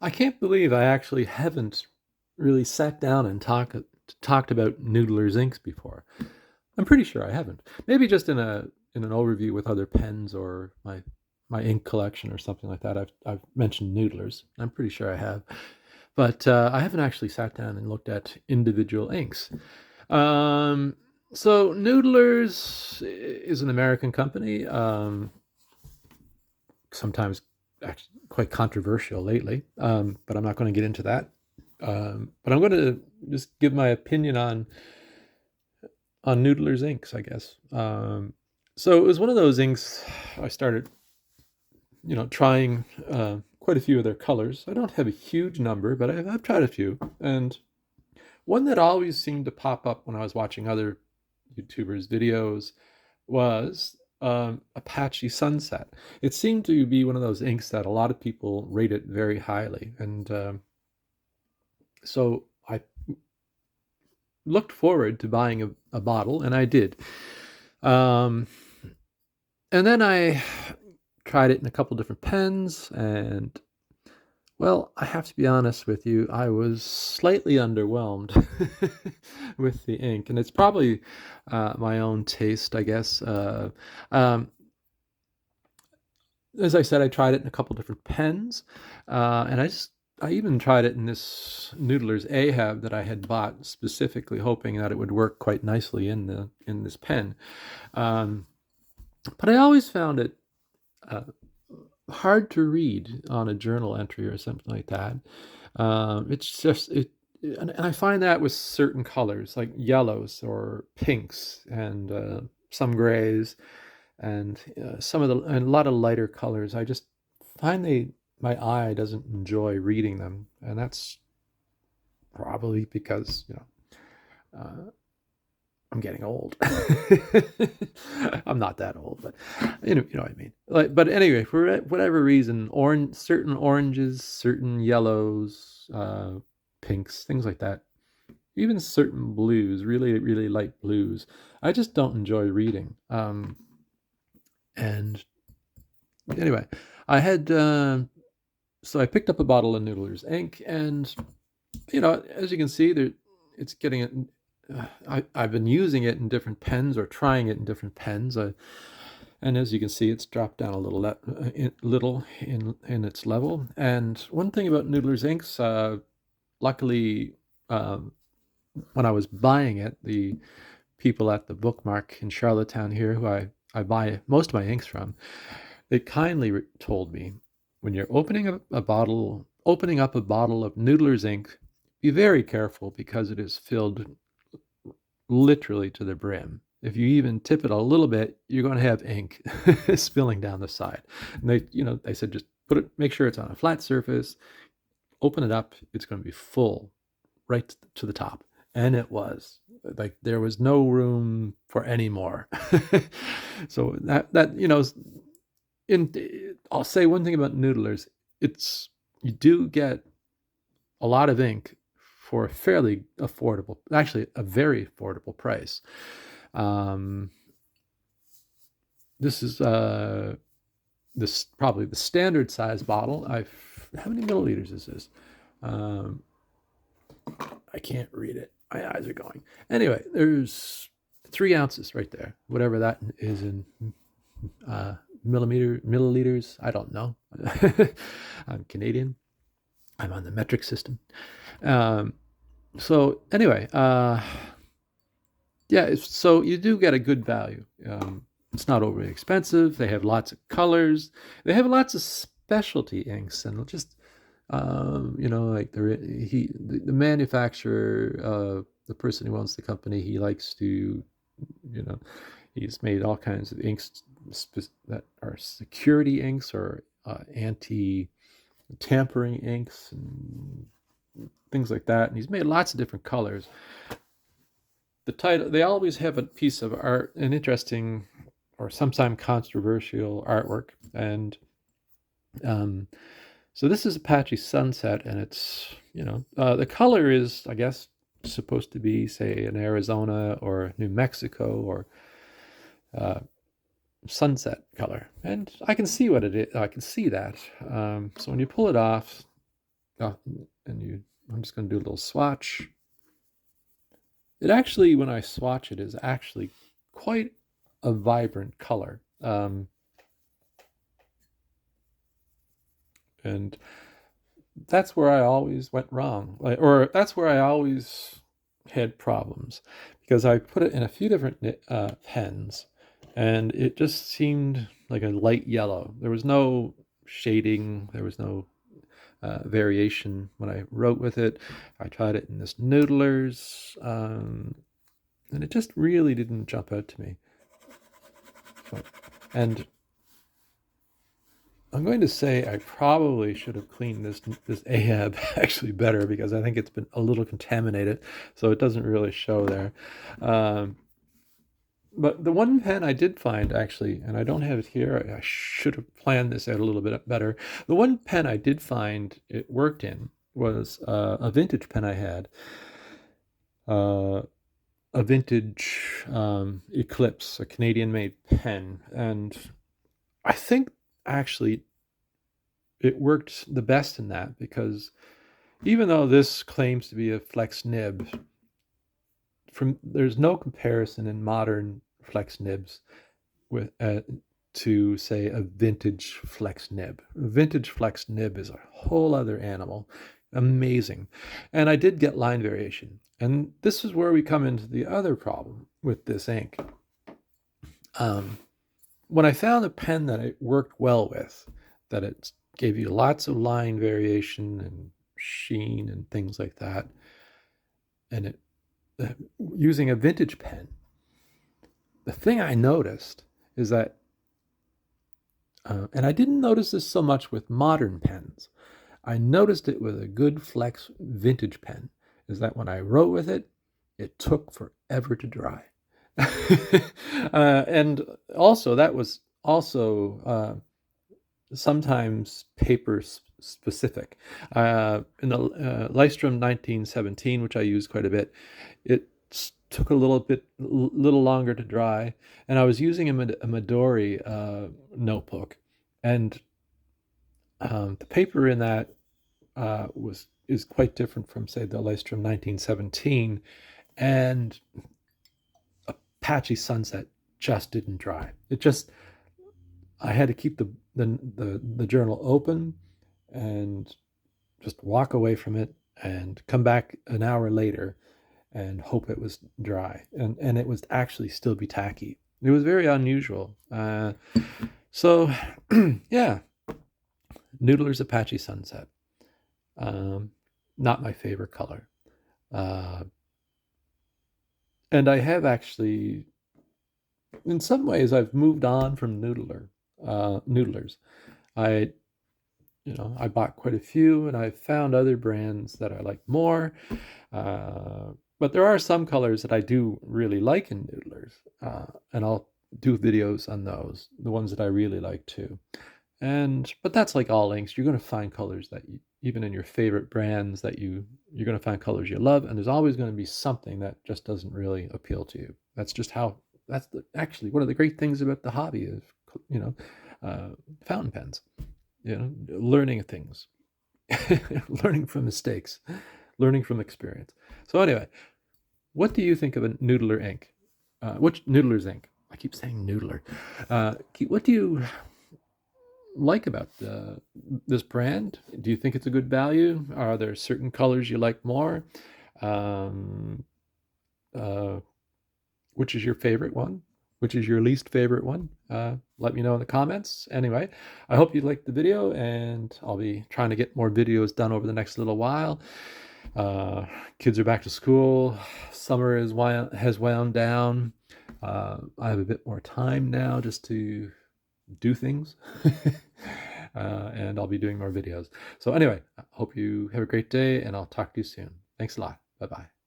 I can't believe I actually haven't really sat down and talked about Noodler's inks before. I'm pretty sure I haven't. Maybe just in an overview with other pens or my ink collection or something like that. I've mentioned Noodlers. I'm pretty sure I have, but I haven't actually sat down and looked at individual inks. Um, so Noodlers is an American company. Sometimes actually quite controversial lately, but I'm not going to get into that. But I'm going to just give my opinion on Noodler's inks, I guess. So it was one of those inks I started, trying quite a few of their colors. I don't have a huge number, but I've tried a few, and one that always seemed to pop up when I was watching other YouTubers' videos was Apache Sunset. It seemed to be one of those inks that a lot of people rated very highly, and so I looked forward to buying a bottle, and I did. Um, and then I tried it in a couple different pens, and well, I have to be honest with you, I was slightly underwhelmed with the ink, and it's probably my own taste, I guess. Um, as I said, I tried it in a couple different pens, and I even tried it in this Noodler's Ahab that I had bought specifically, hoping that it would work quite nicely in this pen. Um, but I always found it uh, hard to read on a journal entry or something like that. It's just it, and I find that with certain colors like yellows or pinks and some grays and some of the and a lot of lighter colors. I just find my eye doesn't enjoy reading them, and that's probably because I'm getting old. I'm not that old, but you know what I mean. Like, but anyway, for whatever reason, certain oranges, certain yellows, pinks, things like that, even certain blues, really, really light blues, I just don't enjoy reading. And anyway, I had so I picked up a bottle of Noodler's ink, and as you can see, there it's getting it. I've been using it in different pens or trying it in different pens, and as you can see, it's dropped down a little in its level. And one thing about Noodler's inks, luckily, um, when I was buying it, the people at the Bookmark in Charlottetown here, who I buy most of my inks from, they kindly told me, when you're opening up a bottle of Noodler's ink, be very careful because it is filled literally to the brim. If you even tip it a little bit, you're going to have ink spilling down the side. And they said just make sure it's on a flat surface, open it up, it's going to be full right to the top. And it was like there was no room for any more. So in I'll say one thing about Noodlers, it's you do get a lot of ink for a fairly affordable, actually a very affordable price. Um, this is this probably the standard size bottle. How many milliliters is this? Um, I can't read it. My eyes are going. Anyway, there's 3 ounces right there. Whatever that is in uh, milliliters. I don't know. I'm Canadian. I'm on the metric system. Um, so anyway, yeah. So you do get a good value. It's not overly expensive. They have lots of colors. They have lots of specialty inks, and just like the manufacturer, the person who owns the company, he likes to, you know, he's made all kinds of inks that are security inks or anti-tampering inks and things like that. And he's made lots of different colors. The title, they always have a piece of art, an interesting or sometimes controversial artwork. And um, so this is Apache Sunset, and it's, the color is, I guess, supposed to be, say, in Arizona or New Mexico or uh, sunset color. And I can see what it is. I can see that. So when you pull it off, I'm just going to do a little swatch. It actually, when I swatch it, is actually quite a vibrant color. And that's where I always went wrong, or that's where I always had problems, because I put it in a few different pens, and it just seemed like a light yellow. There was no shading. There was no variation when I wrote with it. I tried it in this Noodlers, and it just really didn't jump out to me. And I'm going to say I probably should have cleaned this Ahab actually better, because I think it's been a little contaminated, so it doesn't really show there. But the one pen I did find, actually, and I don't have it here, I should have planned this out a little bit better. The one pen I did find it worked in was a vintage pen I had, a vintage Eclipse, a Canadian-made pen, and I think actually it worked the best in that, because even though this claims to be a flex nib, there's no comparison in modern flex nibs with to, say, a vintage flex nib. A vintage flex nib is a whole other animal. Amazing. And I did get line variation. And this is where we come into the other problem with this ink. When I found a pen that it worked well with, that it gave you lots of line variation and sheen and things like that, and it using a vintage pen, the thing I noticed is that, and I didn't notice this so much with modern pens, I noticed it with a good flex vintage pen, is that when I wrote with it, it took forever to dry. And also, that was also sometimes paper specific. In the Lystrom 1917, which I use quite a bit, it took a little longer to dry, and I was using a Midori notebook, and the paper in that is quite different from, say, the Lystrom 1917, and Apache Sunset just didn't dry. I had to keep the journal open and just walk away from it and come back an hour later and hope it was dry. And it was actually still be tacky. It was very unusual. So, yeah, Noodler's Apache Sunset. Not my favorite color. And I have actually, in some ways, I've moved on from Noodlers. I bought quite a few, and I've found other brands that I like more. But there are some colors that I do really like in Noodlers, and I'll do videos on those, the ones that I really like too. But that's like all inks. You're going to find colors that even in your favorite brands, that you're going to find colors you love, and there's always going to be something that just doesn't really appeal to you. That's just how. Actually one of the great things about the hobby of fountain pens. Learning things, learning from mistakes, learning from experience. So anyway, what do you think of a Noodler ink? Which Noodler's ink? I keep saying Noodler. What do you like about this brand? Do you think it's a good value? Are there certain colors you like more? Which is your favorite one? Which is your least favorite one? Let me know in the comments. Anyway, I hope you liked the video, and I'll be trying to get more videos done over the next little while. Kids are back to school. Summer has wound down. I have a bit more time now just to do things. And I'll be doing more videos. So anyway, I hope you have a great day, and I'll talk to you soon. Thanks a lot. Bye-bye.